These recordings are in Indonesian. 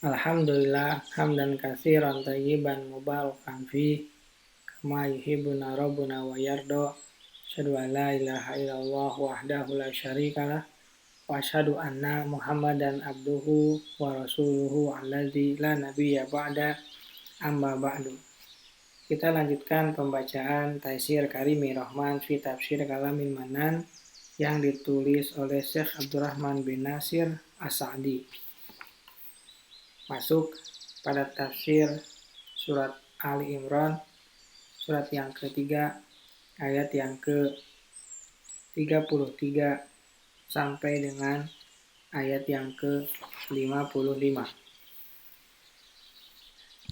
Alhamdulillah hamdan katsiran thayyiban mubarakan fi kama yuhibbuna rabbuna wa yarda. Asyhadu an la ilaha illallah wahdahu la syarikalah wa asyhadu anna Muhammadan abduhu wa rasuluhu alladzi la nabiyya ba'da amma ba'du. Kita lanjutkan pembacaan Taisir Karimi Rahman fi Tafsir Kalamil Manan yang ditulis oleh Syekh Abdurrahman bin Nasir As-Sa'di. Masuk pada tafsir surat Ali Imran, surat yang ketiga, ayat yang ke-33 sampai dengan ayat yang ke-55.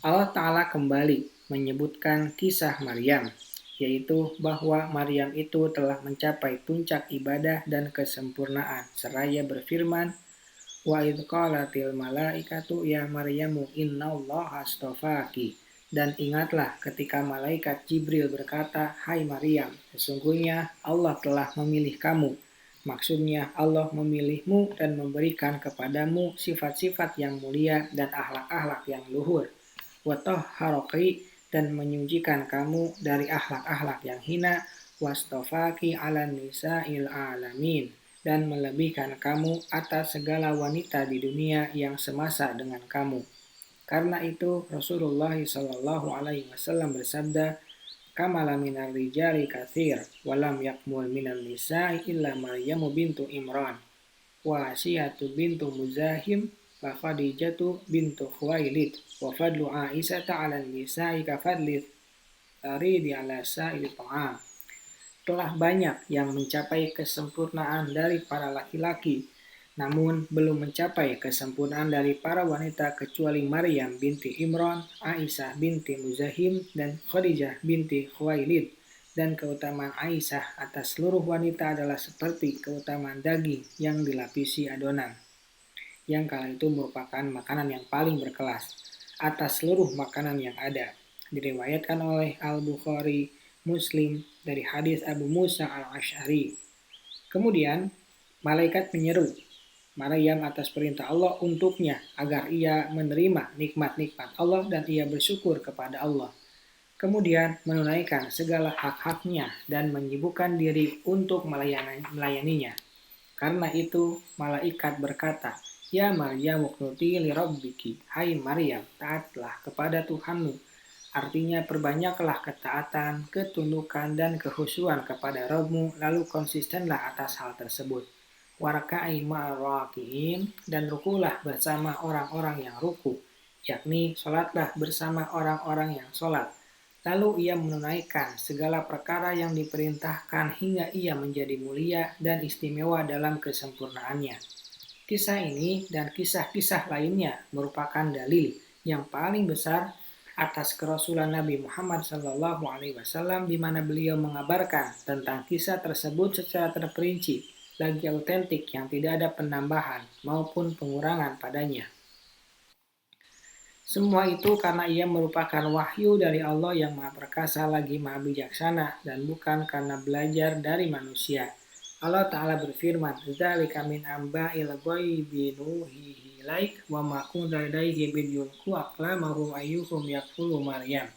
Allah Ta'ala kembali menyebutkan kisah Maryam, yaitu bahwa Maryam itu telah mencapai puncak ibadah dan kesempurnaan, seraya berfirman, wa idh qalatil malaikatu ya Maryamu innallaha astafaki. Dan ingatlah ketika malaikat Jibril berkata, hai Maryam, sesungguhnya Allah telah memilih kamu. Maksudnya Allah memilihmu dan memberikan kepadamu sifat-sifat yang mulia dan akhlak-akhlak yang luhur. Wa tahharaki, dan menyucikan kamu dari akhlak-akhlak yang hina. Wastafaki ala nisa'il alamin, dan melebihkan kamu atas segala wanita di dunia yang semasa dengan kamu. Karena itu Rasulullah SAW bersabda, kamala minar rijali katsir, walam yakmul minan nisa'i illa Maryamu bintu Imran, wa Asiyatu bintu Muzahim, wa Khadijatu bintu Khuwailid, wa fadlu Aisyata 'alan nisa'i ka fadli taridi 'ala sa'il ta'am. Telah banyak yang mencapai kesempurnaan dari para laki-laki, namun belum mencapai kesempurnaan dari para wanita kecuali Maryam binti Imran, Aisyah binti Muzahim, dan Khadijah binti Khuwailid. Dan keutamaan Aisyah atas seluruh wanita adalah seperti keutamaan daging yang dilapisi adonan, yang kala itu merupakan makanan yang paling berkelas atas seluruh makanan yang ada. Diriwayatkan oleh Al-Bukhari, Muslim dari hadis Abu Musa Al-Asy'ari. Kemudian malaikat menyeru Maryam atas perintah Allah untuknya agar ia menerima nikmat-nikmat Allah dan ia bersyukur kepada Allah. Kemudian menunaikan segala hak-haknya dan menyibukkan diri untuk melayaninya. Karena itu malaikat berkata, ya Maryam uqnuti li rabbiki, hai Maryam, taatlah kepada Tuhanmu. Artinya perbanyaklah ketaatan, ketundukan, dan kehusuan kepada Rabbmu, lalu konsistenlah atas hal tersebut. Waraka'i ma'raki'in, dan rukulah bersama orang-orang yang ruku, yakni sholatlah bersama orang-orang yang sholat. Lalu ia menunaikan segala perkara yang diperintahkan hingga ia menjadi mulia dan istimewa dalam kesempurnaannya. Kisah ini dan kisah-kisah lainnya merupakan dalil yang paling besar atas kerasulan Nabi Muhammad SAW, di mana beliau mengabarkan tentang kisah tersebut secara terperinci, lagi autentik yang tidak ada penambahan maupun pengurangan padanya. Semua itu karena ia merupakan wahyu dari Allah yang maha perkasa lagi maha bijaksana, dan bukan karena belajar dari manusia. Allah Ta'ala berfirman, dzalika min amba'il ghaibi nuhihi ilaik wa ma kunta ladaihim idh yulqu aqlamahum ayyuhum yakfulu Maryam.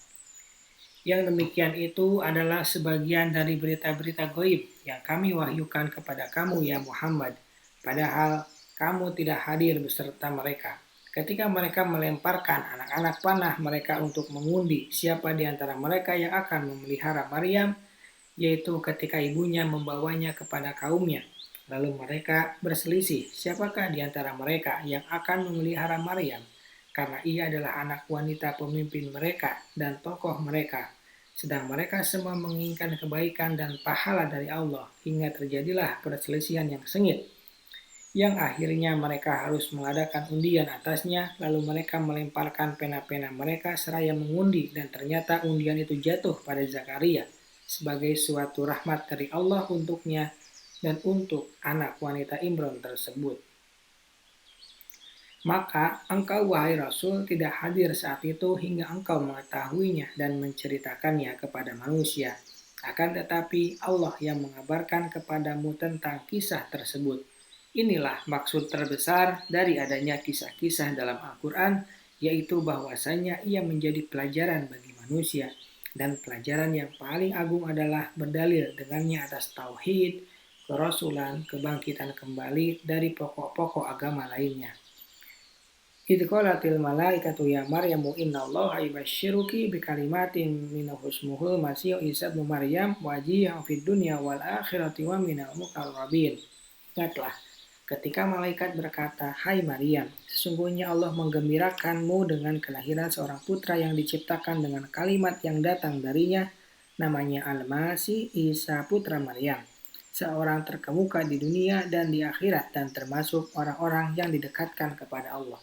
Yang demikian itu adalah sebagian dari berita-berita gaib yang kami wahyukan kepada kamu ya Muhammad, padahal kamu tidak hadir beserta mereka. Ketika mereka melemparkan anak-anak panah mereka untuk mengundi siapa di antara mereka yang akan memelihara Maryam, yaitu ketika ibunya membawanya kepada kaumnya. Lalu mereka berselisih siapakah di antara mereka yang akan memelihara Maryam, karena ia adalah anak wanita pemimpin mereka dan tokoh mereka. Sedang mereka semua menginginkan kebaikan dan pahala dari Allah, hingga terjadilah perselisihan yang sengit, yang akhirnya mereka harus mengadakan undian atasnya. Lalu mereka melemparkan pena-pena mereka seraya mengundi, dan ternyata undian itu jatuh pada Zakaria sebagai suatu rahmat dari Allah untuknya dan untuk anak wanita Imran tersebut. Maka engkau wahai Rasul tidak hadir saat itu hingga engkau mengetahuinya dan menceritakannya kepada manusia. Akan tetapi Allah yang mengabarkan kepadamu tentang kisah tersebut. Inilah maksud terbesar dari adanya kisah-kisah dalam Al-Quran, yaitu bahwasanya ia menjadi pelajaran bagi manusia. Dan pelajaran yang paling agung adalah berdalil dengannya atas tauhid, kerasulan, kebangkitan kembali dari pokok-pokok agama lainnya. Idh qalatil malaikatu ya Maryamu innallaha yubashshiruki bikalimatin minhu ismuhu Masih Isa bin Maryam wajihan fid dunya wal akhirati wa minal muqarrabin. Ingatlah ketika malaikat berkata, "Hai Maryam, sesungguhnya Allah menggembirakanmu dengan kelahiran seorang putra yang diciptakan dengan kalimat yang datang darinya, namanya Al-Masih Isa putra Maryam, seorang terkemuka di dunia dan di akhirat dan termasuk orang-orang yang didekatkan kepada Allah."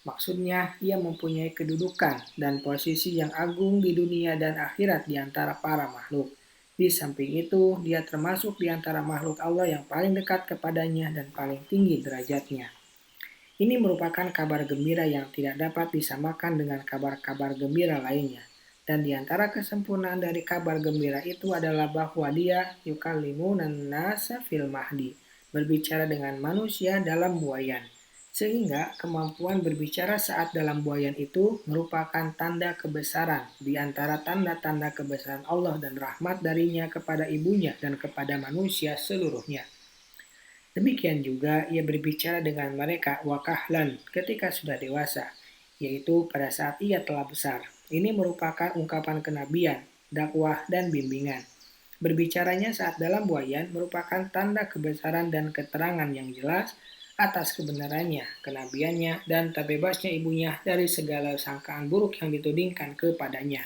Maksudnya, ia mempunyai kedudukan dan posisi yang agung di dunia dan akhirat di antara para makhluk. Di samping itu, dia termasuk di antara makhluk Allah yang paling dekat kepadanya dan paling tinggi derajatnya. Ini merupakan kabar gembira yang tidak dapat disamakan dengan kabar-kabar gembira lainnya. Dan di antara kesempurnaan dari kabar gembira itu adalah bahwa dia yukallimunan nasa fil mahdi, berbicara dengan manusia dalam buayan. Sehingga kemampuan berbicara saat dalam buayan itu merupakan tanda kebesaran di antara tanda-tanda kebesaran Allah dan rahmat darinya kepada ibunya dan kepada manusia seluruhnya. Demikian juga ia berbicara dengan mereka wakahlan ketika sudah dewasa, yaitu pada saat ia telah besar. Ini merupakan ungkapan kenabian, dakwah, dan bimbingan. Berbicaranya saat dalam buayan merupakan tanda kebesaran dan keterangan yang jelas atas kebenarannya, kenabiannya, dan terbebasnya ibunya dari segala sangkaan buruk yang ditudingkan kepadanya.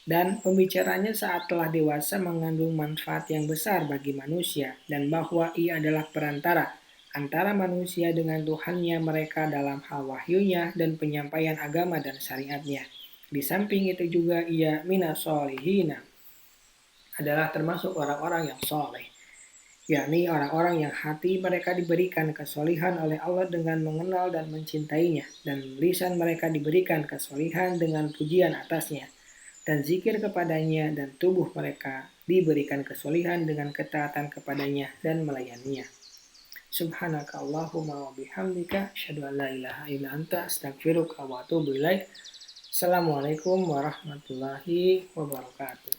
Dan pembicaranya saat telah dewasa mengandung manfaat yang besar bagi manusia dan bahwa ia adalah perantara antara manusia dengan Tuhannya mereka dalam hal wahyunya dan penyampaian agama dan syariatnya. Di samping itu juga ia minas solihina, adalah termasuk orang-orang yang soleh, yakni orang-orang yang hati mereka diberikan kesolihan oleh Allah dengan mengenal dan mencintainya, dan lisan mereka diberikan kesolihan dengan pujian atasnya, dan zikir kepadanya, dan tubuh mereka diberikan kesolihan dengan ketaatan kepadanya dan melayaninya. Subhanaka Allahumma wa bihamdika asyhadu an la ilaha illa anta astaghfiruka wa atubu ilaik. Assalamualaikum warahmatullahi wabarakatuh.